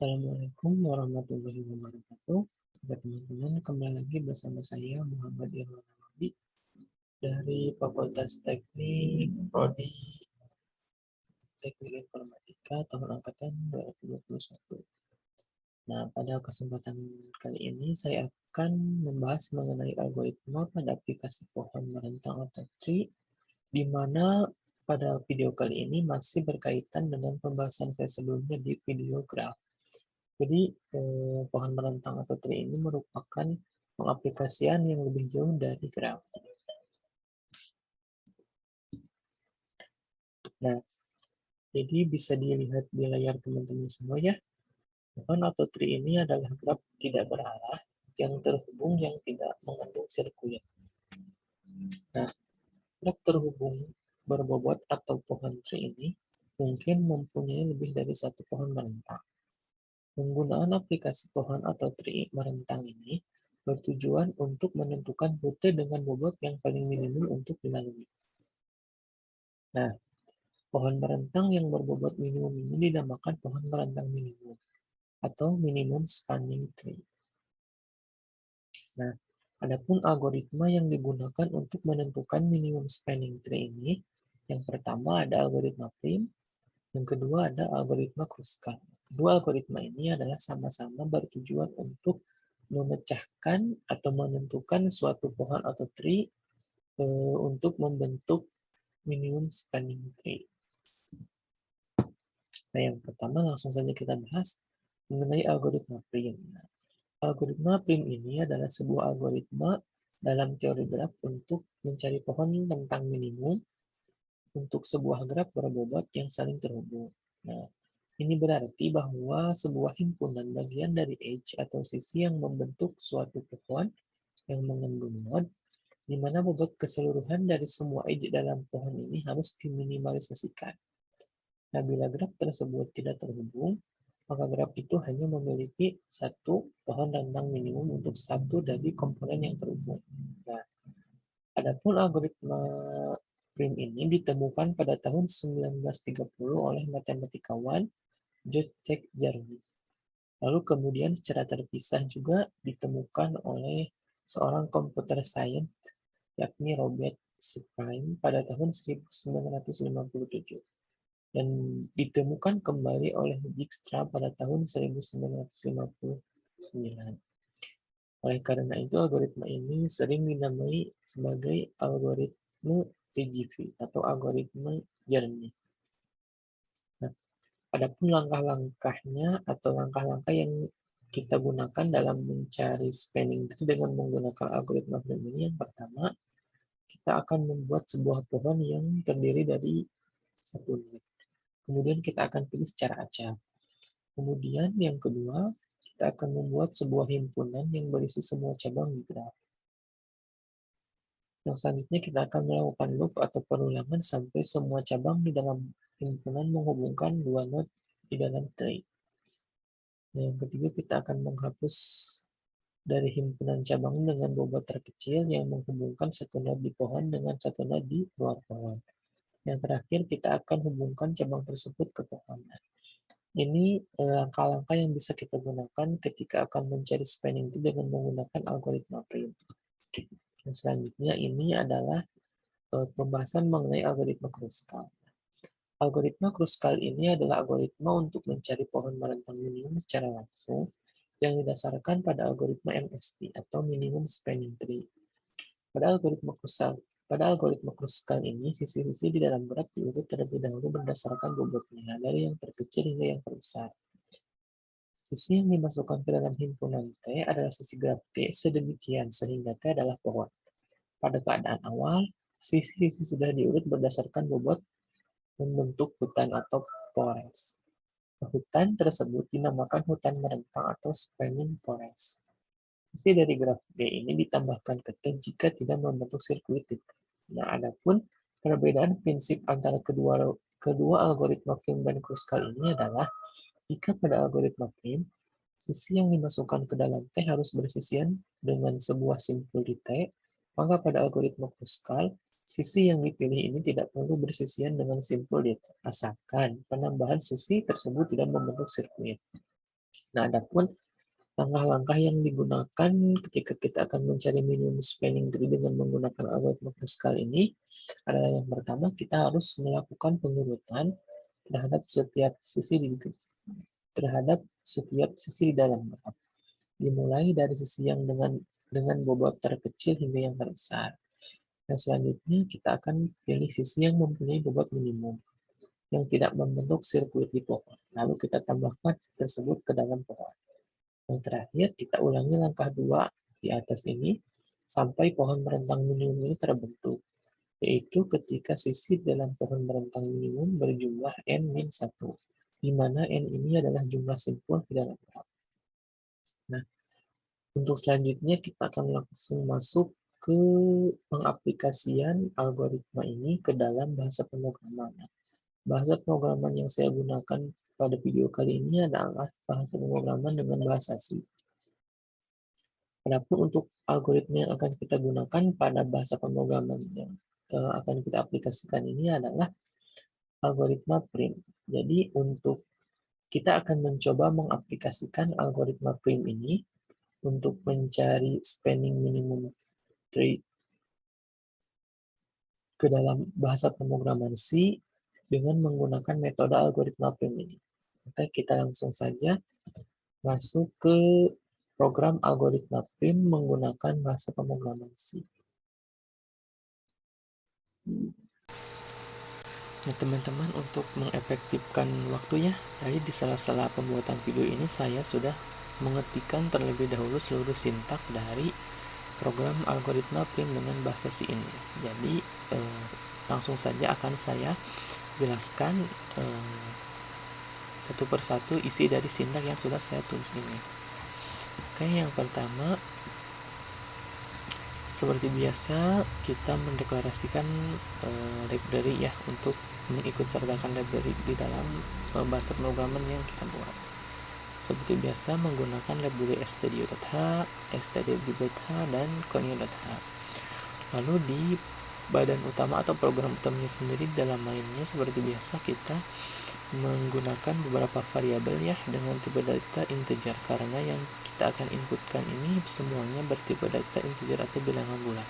Assalamualaikum warahmatullahi wabarakatuh. Teman-teman, kembali lagi bersama saya Muhammad Irwan Awadi dari Fakultas Teknik Prodi Teknik Informatika tahun angkatan 2021. Nah, pada kesempatan kali ini saya akan membahas mengenai algoritma pada aplikasi pohon merentang atau tree, di mana pada video kali ini masih berkaitan dengan pembahasan saya sebelumnya di video graf. Jadi, pohon merentang atau tree ini merupakan pengaplikasian yang lebih jauh dari graf. Nah, jadi bisa dilihat di layar teman-teman semua ya. Pohon atau tree ini adalah graf tidak berarah yang terhubung yang tidak mengandung sirkuit. Nah, graf terhubung berbobot atau pohon tree ini mungkin mempunyai lebih dari satu pohon merentang. Penggunaan aplikasi pohon atau tree merentang ini bertujuan untuk menentukan rute dengan bobot yang paling minimum untuk dilalui. Nah, pohon merentang yang berbobot minimum ini dinamakan pohon merentang minimum atau minimum spanning tree. Nah, adapun algoritma yang digunakan untuk menentukan minimum spanning tree ini, yang pertama ada algoritma Prim, yang kedua ada algoritma Kruskal. Kedua algoritma ini adalah sama-sama bertujuan untuk memecahkan atau menentukan suatu pohon atau tree untuk membentuk minimum spanning tree. Nah, yang pertama langsung saja kita bahas mengenai algoritma Prim. Nah, algoritma Prim ini adalah sebuah algoritma dalam teori graf untuk mencari pohon tentang minimum untuk sebuah graf berbobot yang saling terhubung. Nah, ini berarti bahwa sebuah himpunan bagian dari edge atau sisi yang membentuk suatu pohon yang mengandung node, di mana bobot keseluruhan dari semua edge dalam pohon ini harus diminimalisasikan. Nah, bila graf tersebut tidak terhubung, maka graf itu hanya memiliki satu pohon rentang minimum untuk satu dari komponen yang terhubung. Nah, adapun algoritma Prim ini ditemukan pada tahun 1930 oleh matematikawan Jacques Jarry. Lalu kemudian secara terpisah juga ditemukan oleh seorang computer science yakni Robert Springer pada tahun 1957 dan ditemukan kembali oleh Dijkstra pada tahun 1959. Oleh karena itu, algoritma ini sering dinamai sebagai algoritma TGV atau algoritma Jarry. Nah, adapun langkah-langkahnya atau langkah-langkah yang kita gunakan dalam mencari spanning tree dengan menggunakan algoritma Prim ini, yang pertama, kita akan membuat sebuah pohon yang terdiri dari satu node. Kemudian kita akan pilih secara acak. Kemudian yang kedua, kita akan membuat sebuah himpunan yang berisi semua cabang di graf. Yang selanjutnya kita akan melakukan loop atau perulangan sampai semua cabang di dalam himpunan menghubungkan dua node di dalam tree. Yang ketiga, kita akan menghapus dari himpunan cabang dengan bobot terkecil yang menghubungkan satu node di pohon dengan satu node di luar pohon. Yang terakhir, kita akan hubungkan cabang tersebut ke pohon. Ini langkah-langkah yang bisa kita gunakan ketika akan mencari spanning tree dengan menggunakan algoritma Prim. Yang selanjutnya ini adalah pembahasan mengenai algoritma Kruskal. Algoritma Kruskal ini adalah algoritma untuk mencari pohon merentang minimum secara langsung yang didasarkan pada algoritma MST atau minimum spanning tree. Pada algoritma Kruskal ini, sisi-sisi di dalam graf diurut terlebih dahulu berdasarkan bobotnya, dari yang terkecil hingga yang terbesar. Sisi yang dimasukkan ke dalam himpunan T adalah sisi graf T sedemikian sehingga T adalah pohon. Pada keadaan awal, sisi-sisi sudah diurut berdasarkan bobot membentuk hutan atau forest. Hutan tersebut dinamakan hutan merentang atau spanning forest. Sisi dari graf D ini ditambahkan ke T jika tidak membentuk sirkuit. Nah, adapun perbedaan prinsip antara kedua algoritma Prim dan Kruskal ini adalah jika pada algoritma Prim, sisi yang dimasukkan ke dalam T harus bersisian dengan sebuah simpul di T, maka pada algoritma Kruskal, sisi yang dipilih ini tidak perlu bersisian dengan simpul di T, asalkan penambahan sisi tersebut tidak membentuk sirkuit. Nah, adapun langkah-langkah yang digunakan ketika kita akan mencari minimum spanning tree dengan menggunakan algoritma Pascal ini adalah yang pertama, kita harus melakukan pengurutan terhadap setiap sisi di dalam graf. Dimulai dari sisi yang dengan bobot terkecil hingga yang terbesar. Dan selanjutnya kita akan pilih sisi yang mempunyai bobot minimum yang tidak membentuk sirkuit di pohon. Lalu kita tambahkan tersebut ke dalam pohon. Yang terakhir, kita ulangi langkah 2 di atas ini sampai pohon merentang minimum ini terbentuk, yaitu ketika sisi dalam pohon merentang minimum berjumlah n-1, di mana n ini adalah jumlah simpul di dalam graf. Nah, untuk selanjutnya kita akan langsung masuk ke pengaplikasian algoritma ini ke dalam bahasa pemrograman. Bahasa pemrograman yang saya gunakan pada video kali ini adalah bahasa pemrograman dengan bahasa C. Adapun untuk algoritma yang akan kita gunakan pada bahasa pemrograman yang akan kita aplikasikan ini adalah algoritma prim. Jadi untuk kita akan mencoba mengaplikasikan algoritma prim ini untuk mencari spanning minimum tree ke dalam bahasa pemrograman C dengan menggunakan metode algoritma prim ini. Maka kita langsung saja masuk ke program algoritma prim menggunakan bahasa pemrograman C. Nah, teman-teman, untuk mengefektifkan waktunya, tadi di sela-sela pembuatan video ini saya sudah mengetikkan terlebih dahulu seluruh sintak dari program algoritma prim dengan bahasa C ini. Jadi langsung saja akan saya jelaskan satu persatu isi dari sintak yang sudah saya tulis ini. Oke, yang pertama, seperti biasa kita mendeklarasikan library ya untuk mengikut sertakan library di dalam bahasa pemrograman yang kita buat. Seperti biasa menggunakan library stdio.h, stdio.h, dan conio.h. Lalu di badan utama atau program utamanya sendiri dalam mainnya seperti biasa kita menggunakan beberapa variabel ya dengan tipe data integer, karena yang kita akan inputkan ini semuanya bertipe data integer atau bilangan bulat.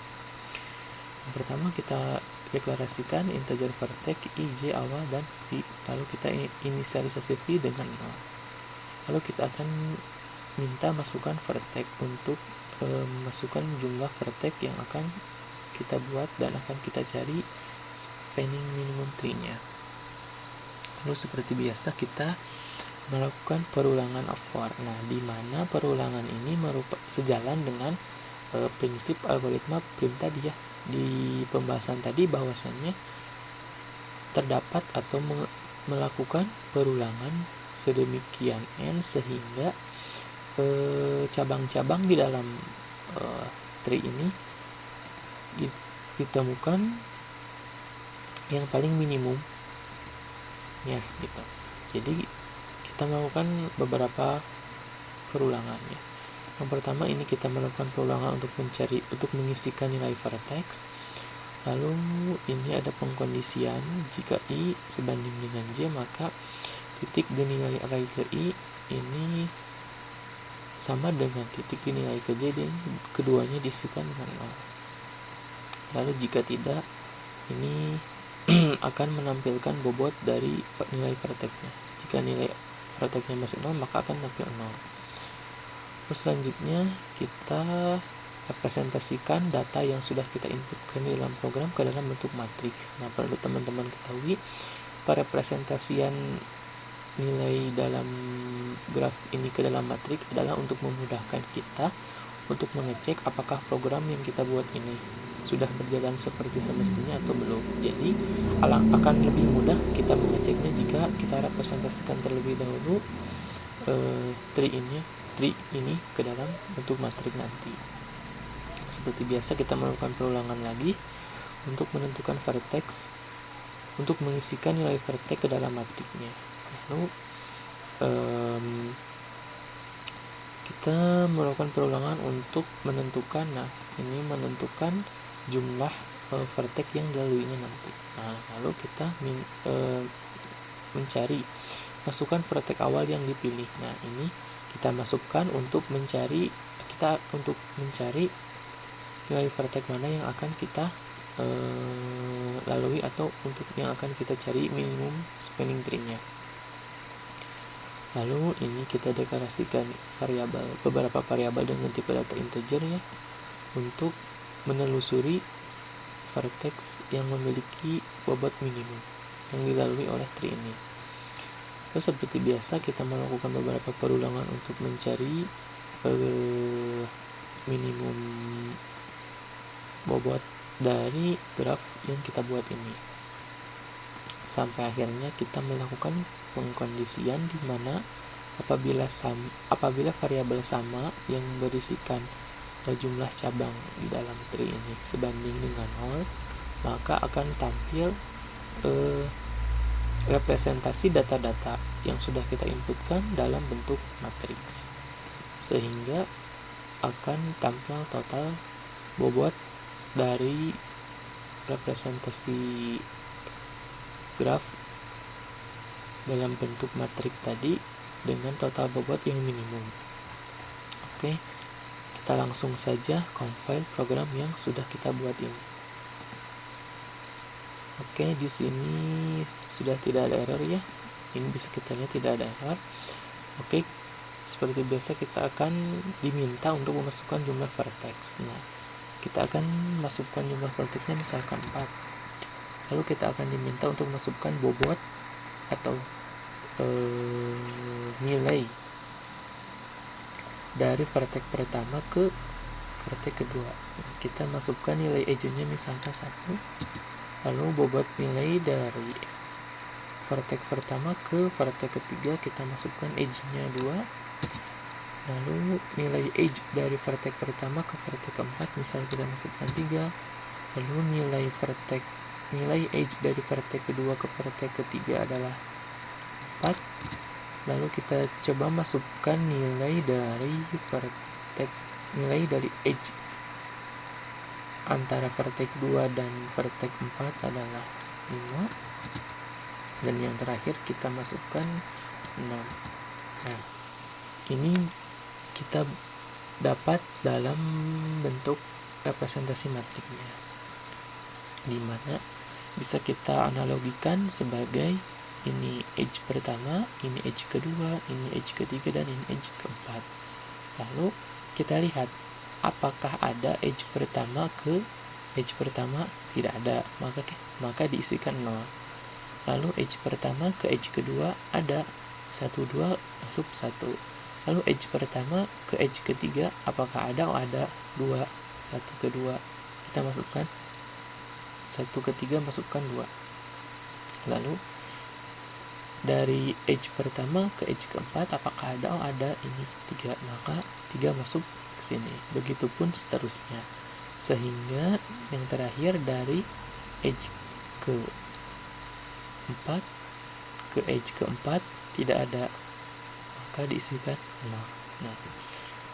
Yang pertama kita deklarasikan integer vertex i, j, awal, dan v. Lalu kita inisialisasi v dengan 0. Lalu kita akan minta masukkan vertex untuk masukkan jumlah vertex yang akan kita buat dan akan kita cari spanning minimum tree-nya. Lalu seperti biasa kita melakukan perulangan of for. Nah, di mana perulangan ini sejalan dengan prinsip algoritma prim tadi ya. Di pembahasan tadi bahwasannya terdapat atau melakukan perulangan sedemikian n sehingga cabang-cabang di dalam tree ini ditemukan yang paling minimum ya gitu. Jadi kita melakukan beberapa perulangan ya. Yang pertama ini kita melakukan perulangan untuk mengisikan nilai vertex. Lalu ini ada pengkondisian jika i sebanding dengan j, maka titik dinilai array ke i ini sama dengan titik dinilai ke j dan keduanya diisikan dengan 0. Lalu jika tidak, ini akan menampilkan bobot dari nilai vertexnya. Jika nilai vertexnya masih 0, maka akan tampil 0. Terus selanjutnya kita representasikan data yang sudah kita inputkan di dalam program ke dalam bentuk matriks. Nah, perlu teman-teman ketahui perepresentasian nilai dalam graf ini ke dalam matriks adalah untuk memudahkan kita untuk mengecek apakah program yang kita buat ini sudah berjalan seperti semestinya atau belum. Jadi akan lebih mudah kita mengeceknya jika kita representasikan terlebih dahulu tree ini ke dalam bentuk matriks nanti. Seperti biasa kita melakukan perulangan lagi untuk menentukan vertex, untuk mengisikan nilai vertex ke dalam matriksnya. Lalu kita melakukan perulangan untuk menentukan, menentukan jumlah vertex yang dilaluinya nanti. Nah, lalu kita mencari masukkan vertex awal yang dipilih. Nah, ini kita masukkan untuk mencari nilai vertex mana yang akan kita lalui atau untuk yang akan kita cari minimum spanning tree-nya. Lalu ini kita deklarasikan beberapa variabel dengan tipe data integer ya untuk menelusuri vertex yang memiliki bobot minimum yang dilalui oleh tree ini. Terus seperti biasa kita melakukan beberapa perulangan untuk mencari minimum bobot dari graf yang kita buat ini. Sampai akhirnya kita melakukan pengkondisian di mana apabila variabel sama yang berisikan jumlah cabang di dalam tree ini sebanding dengan 0, maka akan tampil representasi data-data yang sudah kita inputkan dalam bentuk matriks, sehingga akan tampil total bobot dari representasi graf dalam bentuk matriks tadi dengan total bobot yang minimum. Oke, kita langsung saja compile program yang sudah kita buat ini. Oke, di sini sudah tidak ada error ya. Ini bisa kita lihat tidak ada error. Oke, seperti biasa kita akan diminta untuk memasukkan jumlah vertex. Nah, kita akan masukkan jumlah vertexnya misalkan 4. Lalu kita akan diminta untuk masukkan bobot atau nilai dari vertex pertama ke vertex kedua. Kita masukkan nilai edge-nya misalkan 1. Lalu bobot nilai dari vertex pertama ke vertex ketiga kita masukkan edge-nya 2. Lalu nilai edge dari vertex pertama ke vertex keempat misal kita masukkan 3. Lalu nilai edge dari vertex kedua ke vertex ketiga adalah 4. Lalu kita coba masukkan nilai dari edge antara vertex 2 dan vertex 4 adalah 5. Dan yang terakhir kita masukkan 6. Nah, ini kita dapat dalam bentuk representasi matriksnya, di mana bisa kita analogikan sebagai ini edge pertama, ini edge kedua, ini edge ketiga, dan ini edge keempat. Lalu kita lihat apakah ada edge pertama ke edge pertama. Tidak ada, maka diisikan 0. Lalu edge pertama ke edge kedua ada 1, 2 masuk 1. Lalu edge pertama ke edge ketiga apakah ada? Oh, ada 2, 1 ke 2 kita masukkan 1 ke 3 masukkan 2. Lalu dari edge pertama ke edge keempat apakah ada? Oh, ada, ini 3, maka 3 masuk ke sini. Begitupun seterusnya, sehingga yang terakhir dari edge ke 4 ke edge keempat tidak ada, maka diisikan 0. Nah,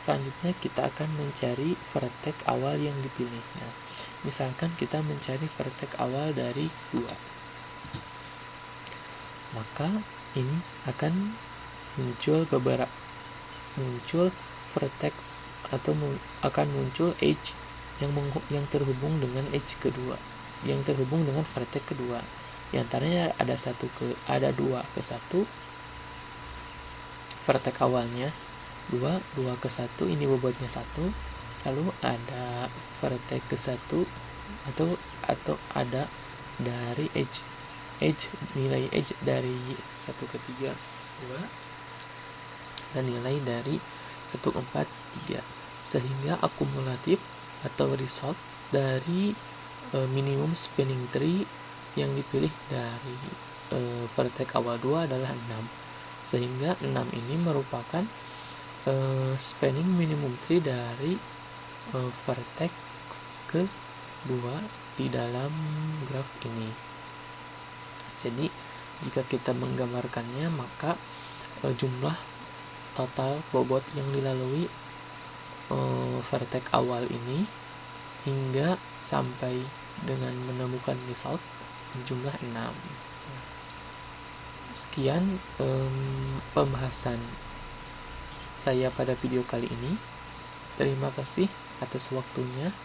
selanjutnya kita akan mencari vertex awal yang dipilih. Nah, misalkan kita mencari vertex awal dari 2, maka ini akan muncul vertex atau akan muncul edge yang terhubung dengan edge kedua, yang terhubung dengan vertex kedua. Di antaranya ada 2 ke 1 vertex awalnya, 2 ke 1 ini bobotnya 1. Lalu ada vertex ke 1 atau ada dari edge nilai edge dari 1 ke 3 2 dan nilai dari 1 ke 4 3, sehingga akumulatif atau result dari minimum spanning tree yang dipilih dari vertex awal 2 adalah 6, sehingga 6 ini merupakan spanning minimum tree dari vertex ke 2 di dalam graf ini. Jadi jika kita menggambarkannya, maka jumlah total bobot yang dilalui vertex awal ini hingga sampai dengan menemukan result jumlah 6. Sekian pembahasan saya pada video kali ini. Terima kasih atas waktunya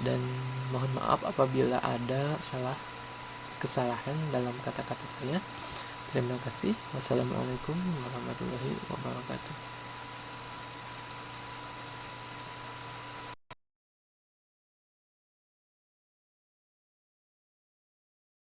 dan mohon maaf apabila ada kesalahan dalam kata-kata saya. Terima kasih. Wassalamualaikum warahmatullahi wabarakatuh.